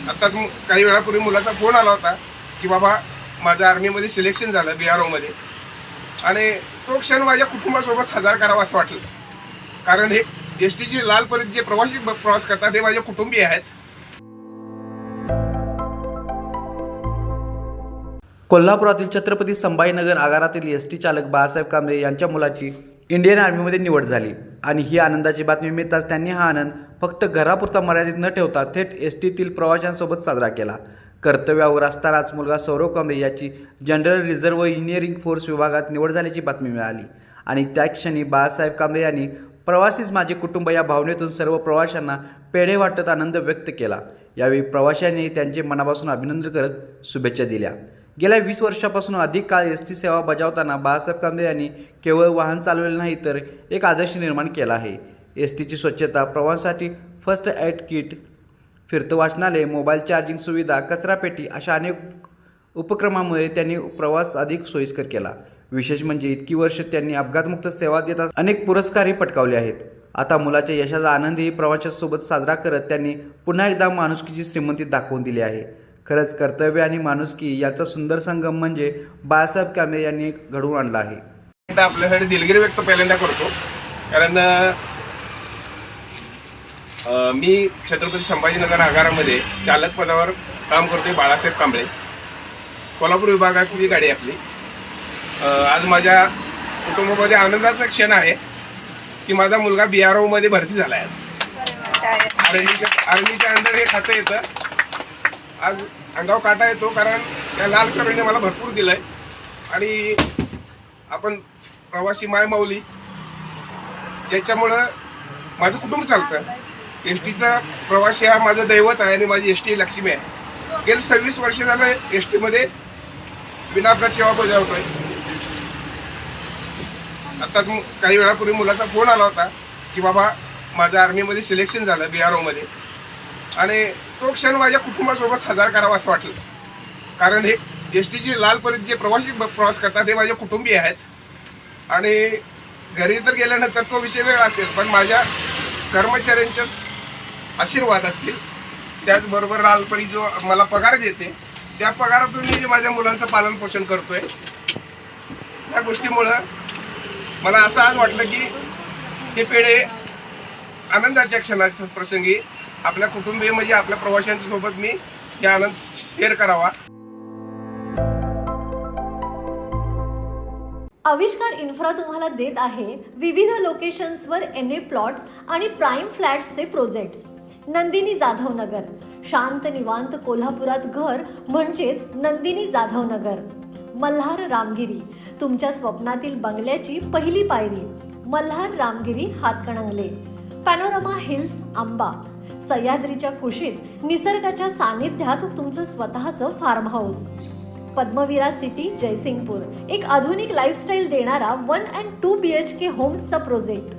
आत्ताच काही वेळापूर्वी मुलाचा फोन आला होता की बाबा माझं आर्मीमध्ये सिलेक्शन झालं BROमध्ये, आणि तो क्षण माझ्या कुटुंबासोबत साजरा करावा असं वाटलं. कारण हे STची लाल परीत जे प्रवासी प्रवास करतात हे माझे कुटुंबीय आहेत. कोल्हापुरातील छत्रपती संभाजीनगर आगारातील ST चालक बाळासाहेब कांबळे यांच्या मुलाची इंडियन आर्मीमध्ये निवड झाली आणि ही आनंदाची बातमी मिळताच त्यांनी हा आनंद फक्त घरापुरता मर्यादित न ठेवता थेट STतील प्रवाशांसोबत साजरा केला. कर्तव्यावर असतानाच मुलगा सौरव कांबळे याची जनरल रिझर्व्ह इंजिनिअरिंग फोर्स विभागात निवड झाल्याची बातमी मिळाली आणि त्या क्षणी बाळासाहेब कांबळे यांनी प्रवासीच माझे कुटुंब या भावनेतून सर्व प्रवाशांना पेढे वाटत आनंद व्यक्त केला. यावेळी प्रवाशांनी त्यांचे मनापासून अभिनंदन करत शुभेच्छा दिल्या. गेल्या 20 वर्षापासून अधिक काळ ST सेवा बजावताना बाळासाहेब कांबळे यांनी केवळ वाहन चालवले नाही तर एक आदर्श निर्माण केला आहे. STची स्वच्छता, प्रवासासाठी फर्स्ट एड किट, फिरतं वाचनालय, मोबाईल चार्जिंग सुविधा, कचरापेटी अशा अनेक उपक्रमामुळे त्यांनी प्रवास अधिक सोयीस्कर केला. विशेष म्हणजे इतकी वर्ष त्यांनी अपघातमुक्त सेवा देतात अनेक पुरस्कारही पटकावले आहेत. आता मुलाच्या यशाचा आनंदही प्रवाशांसोबत साजरा करत त्यांनी पुन्हा एकदा माणुसकीची श्रीमंती दाखवून दिली आहे. खरंच कर्तव्य आणि माणुसकी यांचा सुंदर संगम म्हणजे बाळासाहेब कांबळे यांनी घडवून आणला आहे. आपल्यासाठी दिलगिरी व्यक्त पहिल्यांदा करतो, कारण मी छत्रपती संभाजीनगर आगारामध्ये चालक पदावर काम करतोय. बाळासाहेब कांबळे, कोल्हापूर विभागातली गाडी आपली. आज माझ्या कुटुंबामध्ये आनंदाचा क्षण आहे की माझा मुलगा BROमध्ये भरती झाला आहे. आज आर्मीच्या अंडर हे खातं येतं. आज अंगावर काटा येतो, कारण त्या लाल करोने मला भरपूर दिलं आहे. आणि आपण प्रवासी मायमाऊली ज्याच्यामुळं माझं कुटुंब चालतं. STचा प्रवासी हा माझं दैवत आहे आणि माझी ST लक्ष्मी आहे. गेली 26 वर्ष झालं STमध्ये विनापघात सेवा बजावतोय. आत्ताच काही वेळापूर्वी मुलाचा फोन आला होता की बाबा माझं आर्मीमध्ये सिलेक्शन झालं BROमध्ये, आणि तो क्षण माझ्या कुटुंबासोबत साजरा करावा असं वाटलं. कारण हे STची लाल परीत जे प्रवासी प्रवास करतात हे माझे कुटुंबीय आहेत. आणि घरी तर गेल्यानंतर तो विषय वेगळा असेल, पण माझ्या कर्मचाऱ्यांचे आशीर्वाद असतील. त्याचबरोबर लाल परी जो मला पगार देते त्या पगारातून मी माझ्या मुलांचं पालन पोषण करतोय. त्या गोष्टीमुळं मला असं आज वाटलं की हे पेढे आनंदाच्या क्षणाच्या प्रसंगी आपल्या कुटुंबीय म्हणजे आपल्या प्रवाशांच्या सोबत मी हे आनंद शेअर करावा. आविष्कार इन्फ्रा तुम्हाला देत आहे विविध लोकेशन्सवर NA प्लॉट्स आणि प्राईम फ्लॅट्सचे प्रोजेक्ट्स. नंदिनी जाधव नगर, शांत निवांत कोल्हापुरात घर म्हणजेच नंदिनी जाधव नगर. मल्हार रामगिरी, तुमच्या स्वप्नातील बंगल्याची पहिली पायरी. मल्हार रामगिरी हातकणंगले. पॅनोरमा हिल्स आंबा, सह्याद्रीच्या कुशीत निसर्गाच्या सानिध्यात तुमचं स्वतःचं फार्म हाऊस. पद्मविरा सिटी जयसिंगपूर, एक आधुनिक लाईफस्टाईल देणारा 1 and 2 BHK होम्सचा प्रोजेक्ट.